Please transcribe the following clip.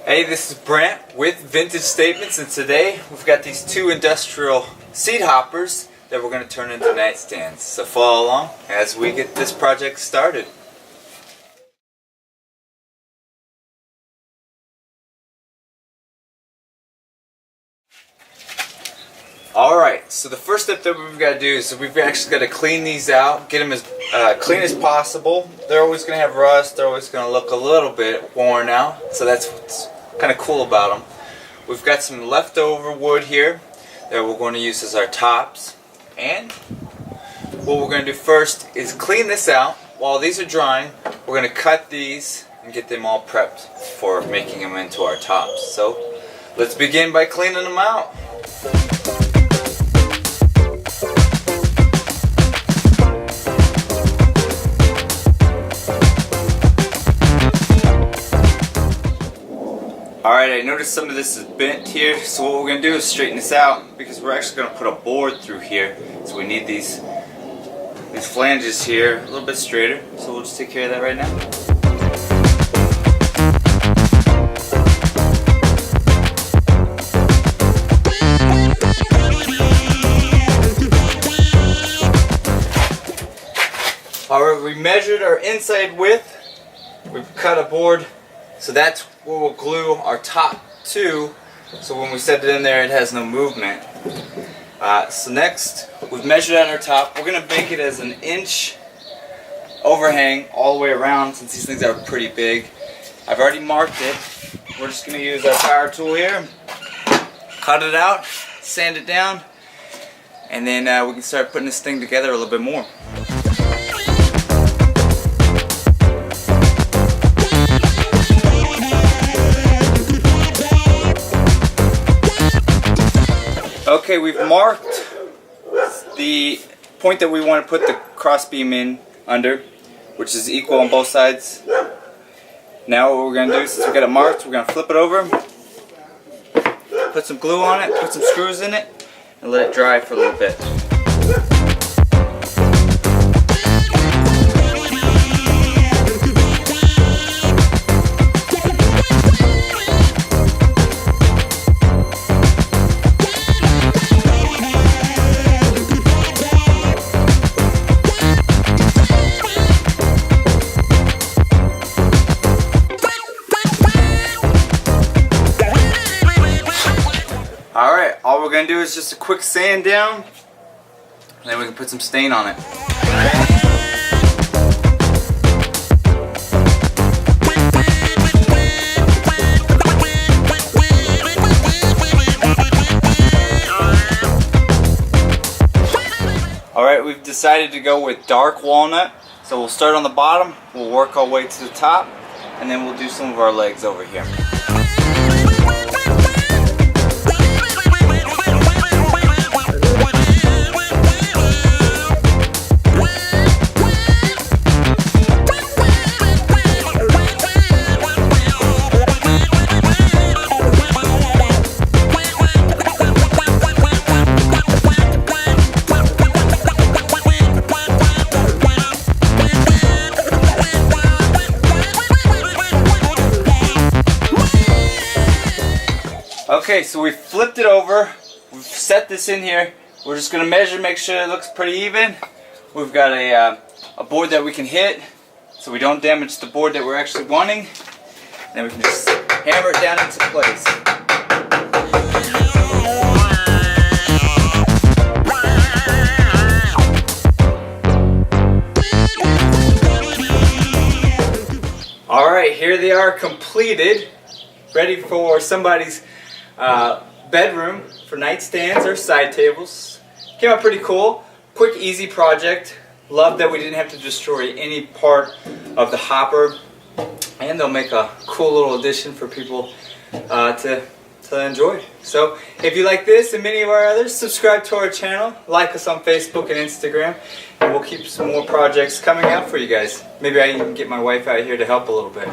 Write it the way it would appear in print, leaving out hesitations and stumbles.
Hey, this is Brent with Vintage Statements, and today we've got these two industrial seed hoppers that we're going to turn into nightstands. So follow along as we get this project started. Alright, so the first step that we've got to do is we've actually got to clean these out, get them as clean as possible. They're always going to have rust, they're always going to look a little bit worn out, so that's what's kind of cool about them. We've got some leftover wood here that we're going to use as our tops, and what we're going to do first is clean this out. While these are drying, we're going to cut these and get them all prepped for making them into our tops. So let's begin by cleaning them out. Alright, I noticed some of this is bent here, so what we're going to do is straighten this out because we're actually going to put a board through here. So we need these flanges here a little bit straighter, so we'll just take care of that right now. Alright, we measured our inside width, we've cut a board, so that's where we'll glue our top to, so when we set it in there it has no movement. So next, we've measured out our top. We're going to make it as an inch overhang all the way around since these things are pretty big. I've already marked it. We're just going to use our power tool here, cut it out, sand it down, and then we can start putting this thing together a little bit more. Okay, we've marked the point that we want to put the crossbeam in under, which is equal on both sides. Now what we're going to do, since we got it marked, we're going to flip it over, put some glue on it, put some screws in it, and let it dry for a little bit. Alright, all we're going to do is just a quick sand down, and then we can put some stain on it. Alright, we've decided to go with dark walnut, so we'll start on the bottom, we'll work our way to the top, and then we'll do some of our legs over here. Okay, so we flipped it over, we've set this in here, we're just going to measure, make sure it looks pretty even. We've got a board that we can hit, so we don't damage the board that we're actually wanting, and then we can just hammer it down into place. Alright, here they are completed, ready for somebody's bedroom for nightstands or side tables. Came out pretty cool. Quick, easy project. Love that we didn't have to destroy any part of the hopper, and they'll make a cool little addition for people to enjoy. So if you like this and many of our others, subscribe to our channel, like us on Facebook and Instagram, and we'll keep some more projects coming out for you guys. Maybe I can get my wife out here to help a little bit.